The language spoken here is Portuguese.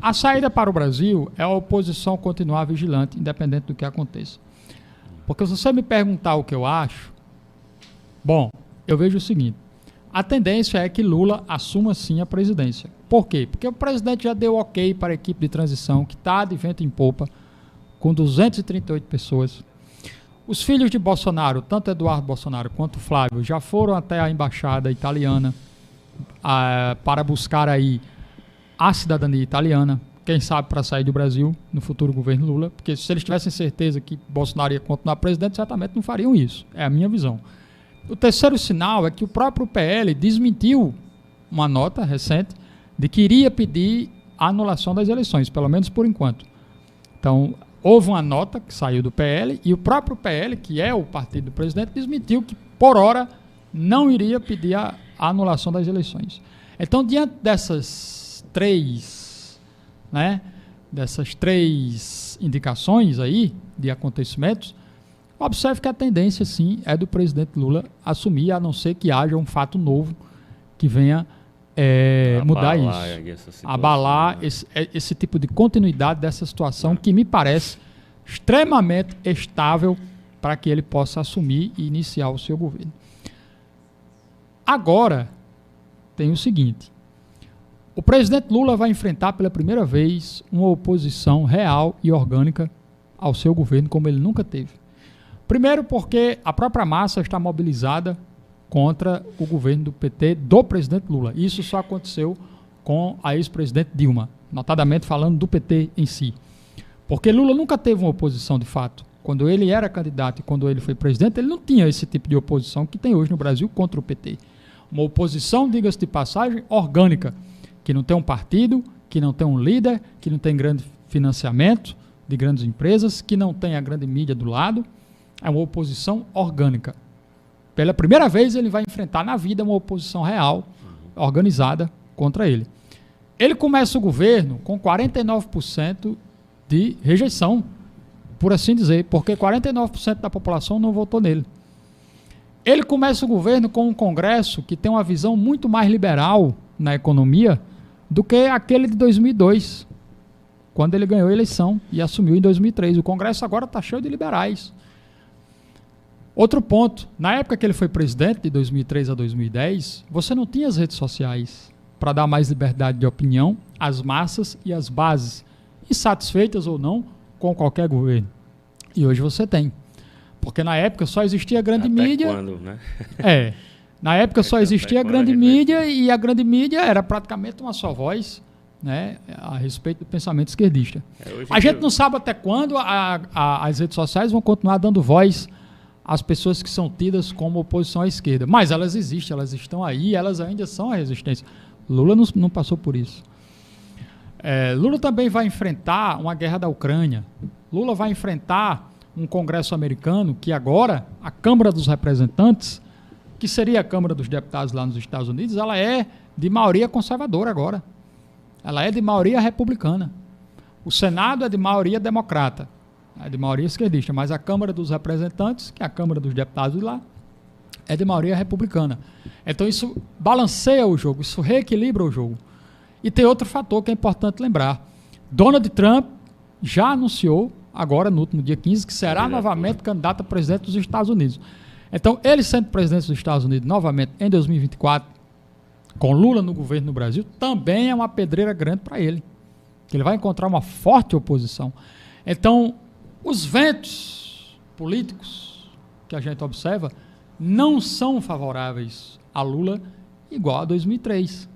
A saída para o Brasil é a oposição continuar vigilante, independente do que aconteça. Porque se você me perguntar o que eu acho, bom, eu vejo o seguinte, a tendência é que Lula assuma sim a presidência. Por quê? Porque o presidente já deu ok para a equipe de transição, que está de vento em popa, com 238 pessoas. Os filhos de Bolsonaro, tanto Eduardo Bolsonaro quanto Flávio, já foram até a embaixada italiana para buscar aí a cidadania italiana, quem sabe para sair do Brasil no futuro governo Lula, porque se eles tivessem certeza que Bolsonaro ia continuar presidente, certamente não fariam isso. É a minha visão. O terceiro sinal é que o próprio PL desmentiu uma nota recente de que iria pedir a anulação das eleições, pelo menos por enquanto. Então, houve uma nota que saiu do PL e o próprio PL, que é o partido do presidente, desmentiu que, por hora, não iria pedir a anulação das eleições. Então, diante dessas três indicações aí de acontecimentos, observe que a tendência, sim, é do presidente Lula assumir, a não ser que haja um fato novo que venha mudar isso. Abalar esse tipo de continuidade dessa situação que me parece extremamente estável para que ele possa assumir e iniciar o seu governo. Agora, tem o seguinte, o presidente Lula vai enfrentar pela primeira vez uma oposição real e orgânica ao seu governo, como ele nunca teve. Primeiro porque a própria massa está mobilizada contra o governo do PT do presidente Lula. Isso só aconteceu com a ex-presidente Dilma, notadamente falando do PT em si. Porque Lula nunca teve uma oposição de fato. Quando ele era candidato e quando ele foi presidente, ele não tinha esse tipo de oposição que tem hoje no Brasil contra o PT. Uma oposição, diga-se de passagem, orgânica, que não tem um partido, que não tem um líder, que não tem grande financiamento de grandes empresas, que não tem a grande mídia do lado. É uma oposição orgânica. Pela primeira vez ele vai enfrentar na vida uma oposição real, organizada contra ele. Ele começa o governo com 49% de rejeição, por assim dizer, porque 49% da população não votou nele. Ele começa o governo com um Congresso que tem uma visão muito mais liberal na economia do que aquele de 2002, quando ele ganhou a eleição e assumiu em 2003. O Congresso agora está cheio de liberais. Outro ponto, na época que ele foi presidente, de 2003 a 2010, você não tinha as redes sociais para dar mais liberdade de opinião às massas e às bases, insatisfeitas ou não com qualquer governo. E hoje você tem. Porque na época só existia a grande mídia. Quando, né? Na época só existia a grande mídia e a grande mídia era praticamente uma só voz, né, a respeito do pensamento esquerdista. A gente não sabe até quando as redes sociais vão continuar dando voz às pessoas que são tidas como oposição à esquerda. Mas elas existem, elas estão aí, elas ainda são a resistência. Lula não passou por isso. Lula também vai enfrentar uma guerra da Ucrânia. Lula vai enfrentar um Congresso americano que agora, a Câmara dos Representantes, que seria a Câmara dos Deputados lá nos Estados Unidos, ela é de maioria conservadora agora. Ela é de maioria republicana. O Senado é de maioria democrata. É de maioria esquerdista, mas a Câmara dos Representantes, que é a Câmara dos Deputados de lá, é de maioria republicana. Então isso balanceia o jogo, isso reequilibra o jogo. E tem outro fator que é importante lembrar. Donald Trump já anunciou, agora no último dia 15, que será novamente candidato a presidente dos Estados Unidos. Então, ele sendo presidente dos Estados Unidos novamente em 2024, com Lula no governo no Brasil, também é uma pedreira grande para ele. Ele vai encontrar uma forte oposição. Então, os ventos políticos que a gente observa não são favoráveis a Lula igual a 2003.